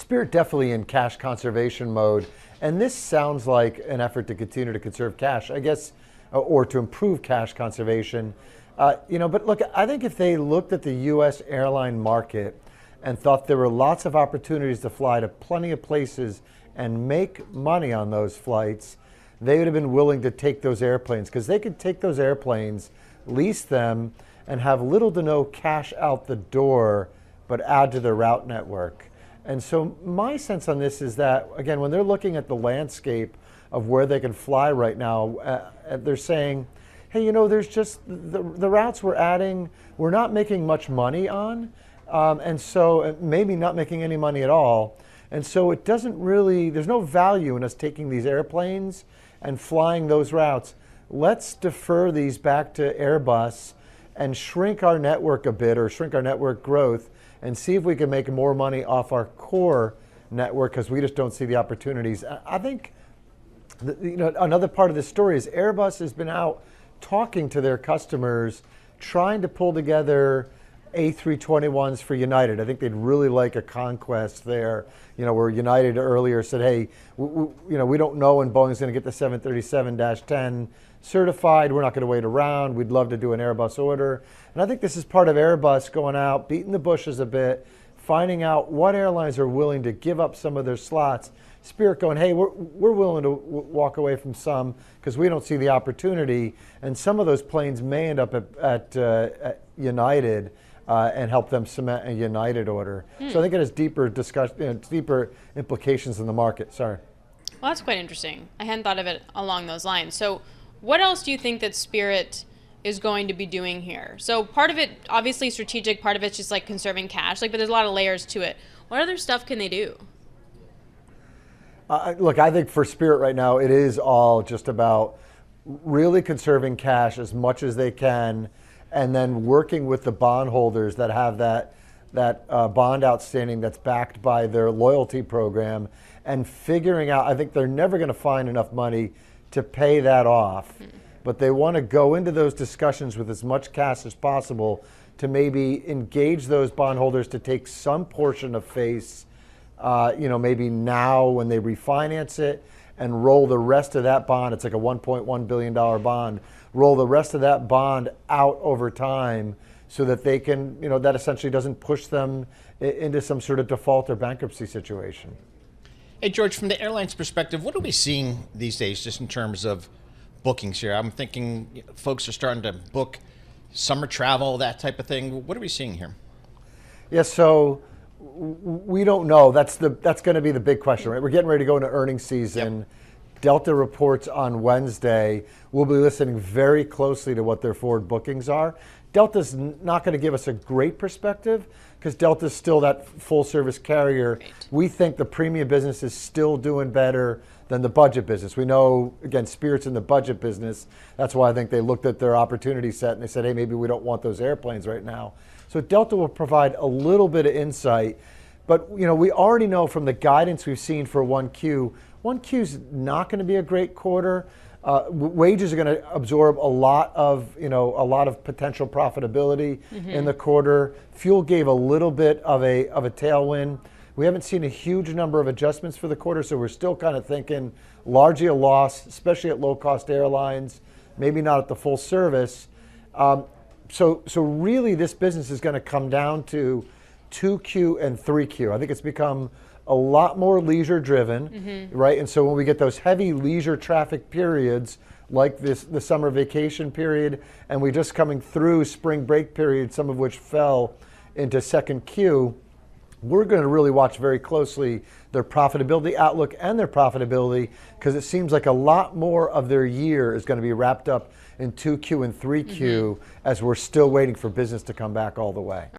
Spirit definitely in cash conservation mode, and this sounds like an effort to continue to conserve cash, I guess, or to improve cash conservation. But look, I think if they looked at the U.S. airline market and thought there were lots of opportunities to fly to plenty of places and make money on those flights, they would have been willing to take those airplanes, because they could take those airplanes, lease them, and have little to no cash out the door, but add to their route network. And so my sense on this is that, again, when they're looking at the landscape of where they can fly right now, they're saying, hey, there's just the routes we're adding, we're not making much money on, and so maybe not making any money at all. And so it doesn't really, there's no value in us taking these airplanes and flying those routes. Let's defer these back to Airbus and shrink our network a bit, or shrink our network growth, and see if we can make more money off our core network, because we just don't see the opportunities. I think another part of this story is Airbus has been out talking to their customers, trying to pull together A321s for United. I think they'd really like a conquest there, where United earlier said, hey, we don't know when Boeing's going to get the 737-10 certified. We're not going to wait around. We'd love to do an Airbus order. And I think this is part of Airbus going out, beating the bushes a bit, finding out what airlines are willing to give up some of their slots. Spirit going, hey, we're willing to walk away from some because we don't see the opportunity. And some of those planes may end up at United and help them cement a United order. So I think it has deeper discussion, deeper implications in the market. Sorry. Well, that's quite interesting. I hadn't thought of it along those lines. So what else do you think that Spirit is going to be doing here? So part of it, obviously strategic, part of it's just like conserving cash, but there's a lot of layers to it. What other stuff can they do? Look, I think for Spirit right now, it is all just about really conserving cash as much as they can, and then working with the bondholders that have that bond outstanding that's backed by their loyalty program, and figuring out, I think they're never going to find enough money to pay that off, but they want to go into those discussions with as much cash as possible to maybe engage those bondholders to take some portion of face, maybe now when they refinance it, and roll the rest of that bond. It's like a $1.1 billion bond. Roll the rest of that bond out over time so that they can, that essentially doesn't push them into some sort of default or bankruptcy situation. Hey, George, from the airline's perspective, what are we seeing these days just in terms of bookings here? I'm thinking folks are starting to book summer travel, that type of thing. What are we seeing here? Yeah, so we don't know. That's going to be the big question, right? We're getting ready to go into earnings season. Yep. Delta reports on Wednesday. We'll be listening very closely to what their forward bookings are. Delta's not going to give us a great perspective because Delta's still that full service carrier. Right. We think the premium business is still doing better than the budget business. We know, again, Spirit's in the budget business. That's why I think they looked at their opportunity set and they said, hey, maybe we don't want those airplanes right now. So Delta will provide a little bit of insight. But we already know from the guidance we've seen for 1Q, 1Q's not going to be a great quarter. Wages are going to absorb a lot of potential profitability in the quarter. Fuel gave a little bit of a tailwind. We haven't seen a huge number of adjustments for the quarter, so we're still kind of thinking largely a loss, especially at low-cost airlines, maybe not at the full service. So really this business is going to come down to 2Q and 3Q. I think it's become a lot more leisure driven, right? And so when we get those heavy leisure traffic periods like the summer vacation period, and we just coming through spring break period, some of which fell into second Q, we're going to really watch very closely their profitability outlook and their profitability, because it seems like a lot more of their year is going to be wrapped up in 2Q and 3Q as we're still waiting for business to come back all the way.